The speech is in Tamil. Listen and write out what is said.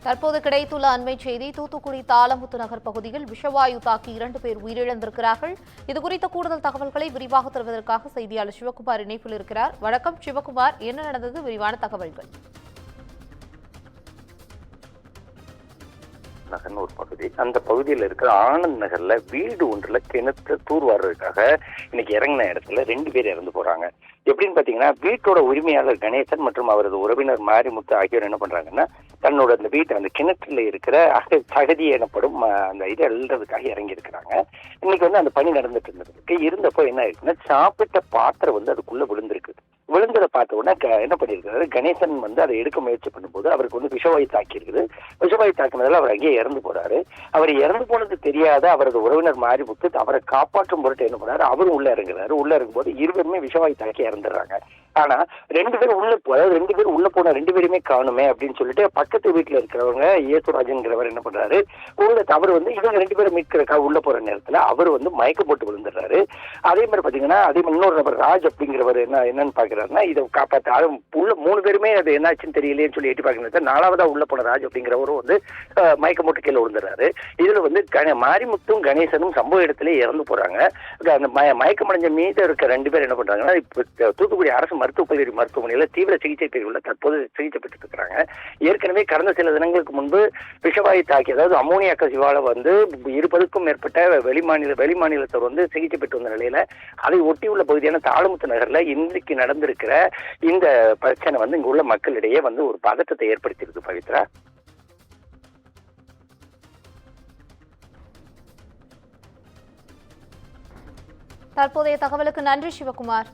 தற்போது கிடைத்துள்ள அண்மை செய்தி, தூத்துக்குடி தாளமுத்து நகர் பகுதியில் விஷவாயு தாக்கி 2 பேர் உயிரிழந்திருக்கிறார்கள். இதுகுறித்த கூடுதல் தகவல்களை விரிவாக தருவதற்காக செய்தியாளர் சிவகுமார் இணைப்பில் இருக்கிறார். வணக்கம் சிவகுமார், என்ன நடந்தது? விரிவான தகவல்கள். நகர்னு ஒரு பகுதி, அந்த பகுதியில் இருக்கிற ஆனந்த் நகர்ல வீடு ஒன்றுல கிணற்று தூர்வாடுறதுக்காக இன்னைக்கு இறங்கின இடத்துல 2 பேர் இறந்து போறாங்க. எப்படின்னு பாத்தீங்கன்னா, வீட்டோட உரிமையாளர் கணேசன் மற்றும் அவரது உறவினர் மாரிமுத்து ஆகியோர் என்ன பண்றாங்கன்னா, தன்னோட அந்த வீட்டை அந்த கிணற்றுல இருக்கிற சகதி எனப்படும் அந்த இதை எழுதுறதுக்காக இறங்கி இருக்கிறாங்க. இன்னைக்கு அந்த பணி நடந்துட்டு இருந்தப்போ என்ன ஆயிருக்குன்னா, சாப்பிட்ட பாத்திரம் அதுக்குள்ள விழுந்ததை பார்த்த உடனே என்ன பண்ணிருக்காரு, கணேசன் அதை எடுக்க முயற்சி பண்ணும்போது அவருக்கு விஷவாயு தாக்கி இருக்குது. விஷவாயு தாக்கினதால அவர் அங்கேயே இறந்து போறாரு. அவர் இறந்து போனது தெரியாத அவரது உறவினர் மாரிமுத்து அவரை காப்பாற்றும் பொருட்டு என்ன பண்ணாரு, அவரும் உள்ள இறங்குறாரு. உள்ள இறங்கும்போது இருவருமே விஷவாயு தாக்கி இறந்துடுறாங்க. ஆனா 2 பேர் உள்ள போன 2 பேருமே காணுமே அப்படின்னு சொல்லிட்டு பக்கத்து வீட்டுல இருக்கிறவங்க ஏசுராஜன்கிறவர் என்ன பண்றாரு, அவர் இவங்க 2 பேரும் மீட்கிறக்கா உள்ள போற நேரத்துல அவர் மயக்கம் போட்டு விழுந்துடுறாரு. அதே மாதிரி பாத்தீங்கன்னா, இன்னொரு நபர் ராஜ் அப்படிங்கிறவர் என்னன்னு பாக்குறாருன்னா, இதை காப்பாற்ற உள்ள 3 பேருமே அது என்னாச்சுன்னு தெரியலையேன்னு சொல்லி எட்டி பாக்குறது. 4வதா உள்ள போன ராஜ் அப்படிங்கிறவரும் மயக்கம் போட்டு கீழே விழுந்துடுறாரு. இதுல மாரிமுத்தும் கணேசனும் சம்பவ இடத்துல இறந்து போறாங்க. அந்த மயக்கம் அடைஞ்ச மீது இருக்க 2 பேர் என்ன பண்றாங்கன்னா, இப்ப தூத்துக்குடி அரசு மருத்துவமனையில தீவிர சிகிச்சை பிரிவுல தற்போது சிகிச்சை பெற்று இருக்கிறாங்க. ஏற்கனவே கடந்த சில தினங்களுக்கு முன்பு விஷவாயு தாக்கி, அதாவது அமோனியா கசிவால 20க்கும் மேற்பட்ட வெளிமாநிலத்தவர் சிகிச்சை பெற்று வந்த நிலையில அதை ஒட்டியுள்ள பகுதியான தாளமுத்து நகர்ல இன்றைக்கு நடந்திருக்கிற இந்த பிரச்சனை இங்க உள்ள மக்களிடையே ஒரு பதட்டத்தை ஏற்படுத்தியிருக்கு. பவித்ரா, தற்போதைய தகவலுக்கு நன்றி சிவகுமார்.